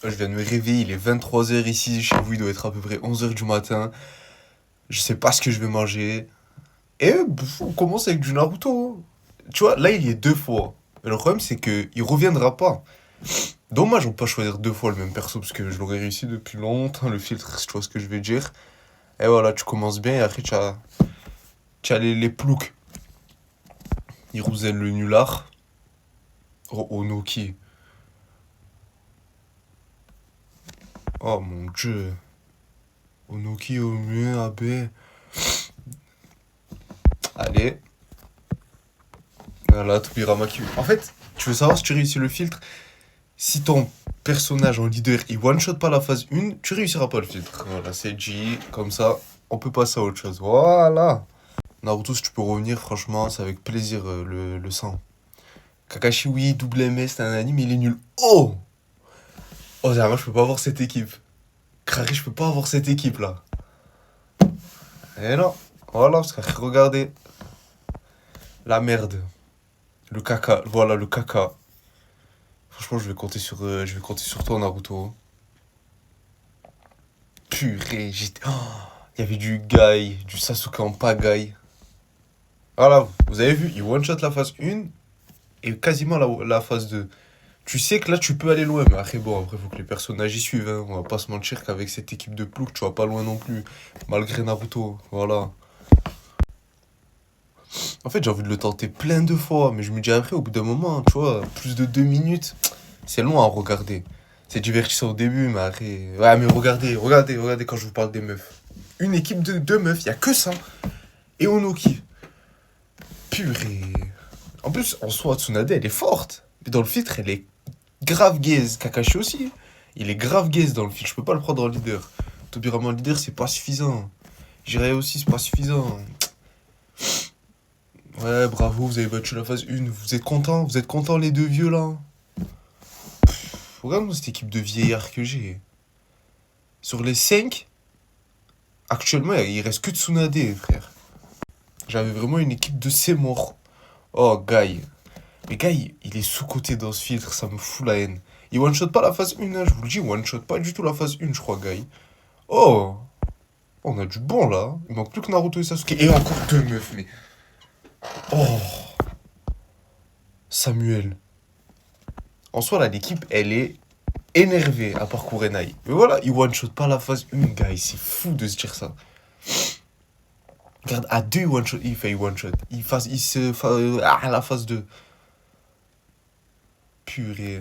Je viens de me réveiller, il est 23h ici, chez vous il doit être à peu près 11h du matin. Je sais pas ce que je vais manger. Et on commence avec du Naruto. Tu vois, là il y est deux fois. Mais le problème c'est que il reviendra pas. Dommage, on peut pas choisir deux fois le même perso parce que je l'aurais réussi depuis longtemps, le filtre, si tu vois ce que je veux dire. Et voilà, tu commences bien et après tu as les ploucs. Hiruzen le nulard. Oh, Onoki. Oh mon dieu. Onoki au mieux, AB. Allez. Voilà, Tobirama qui. En fait, tu veux savoir si tu réussis le filtre? Si ton personnage en leader il one-shot pas la phase 1, tu réussiras pas le filtre. Voilà, c'est G. Comme ça, on peut passer à autre chose. Voilà. Naruto, si tu peux revenir, franchement, c'est avec plaisir le sang. Kakashi, oui, double MS, c'est un anime, il est nul. Oh! Oh, moi, je peux pas avoir cette équipe. Krari, je peux pas avoir cette équipe là. Et non. Voilà, parce que regardez. La merde. Le caca. Voilà, le caca. Franchement, je vais compter sur toi, Naruto. Purée, j'étais. Oh, il y avait du Guy, du Sasuke en pagaille. Voilà, vous avez vu, il one-shot la phase 1 et quasiment la phase 2. Tu sais que là, tu peux aller loin, mais après, bon, après, faut que les personnages y suivent. Hein. On va pas se mentir qu'avec cette équipe de ploucs, tu vas pas loin non plus. Malgré Naruto, voilà. En fait, j'ai envie de le tenter plein de fois, mais je me dis après, au bout d'un moment, tu vois, plus de 2 minutes, c'est long à regarder. C'est divertissant au début, mais après. Ouais, mais regardez quand je vous parle des meufs. Une équipe de deux meufs, y a que ça. Et Onoki. Purée. En plus, en soi, Tsunade, elle est forte. Mais dans le filtre, elle est grave gaze. Kakashi aussi. Il est grave gaze dans le filtre. Je peux pas le prendre en leader. Tobirama en leader, c'est pas suffisant. Jiraiya aussi, c'est pas suffisant. Ouais, bravo, vous avez battu la phase 1. Vous êtes contents? Vous êtes contents, les deux vieux, là? Regarde-moi cette équipe de vieillards que j'ai. Sur les 5, actuellement, il reste que Tsunade, frère. J'avais vraiment une équipe de C-morts. Oh, Guy. Mais Guy, il est sous-coté dans ce filtre, ça me fout la haine. Il one-shot pas la phase 1, hein, je vous le dis, one-shot pas du tout la phase 1, je crois, Guy. Oh, on a du bon, là. Il manque plus que Naruto et Sasuke. Et encore deux meufs, mais... Oh, Samuel. En soi, là, l'équipe, elle est énervé à part Kurenai. Mais voilà, il one-shot pas la phase 1, gars. C'est fou de se dire ça. Regarde, à 2, il one-shot. Il fait one-shot. Il se. La phase 2. Purée.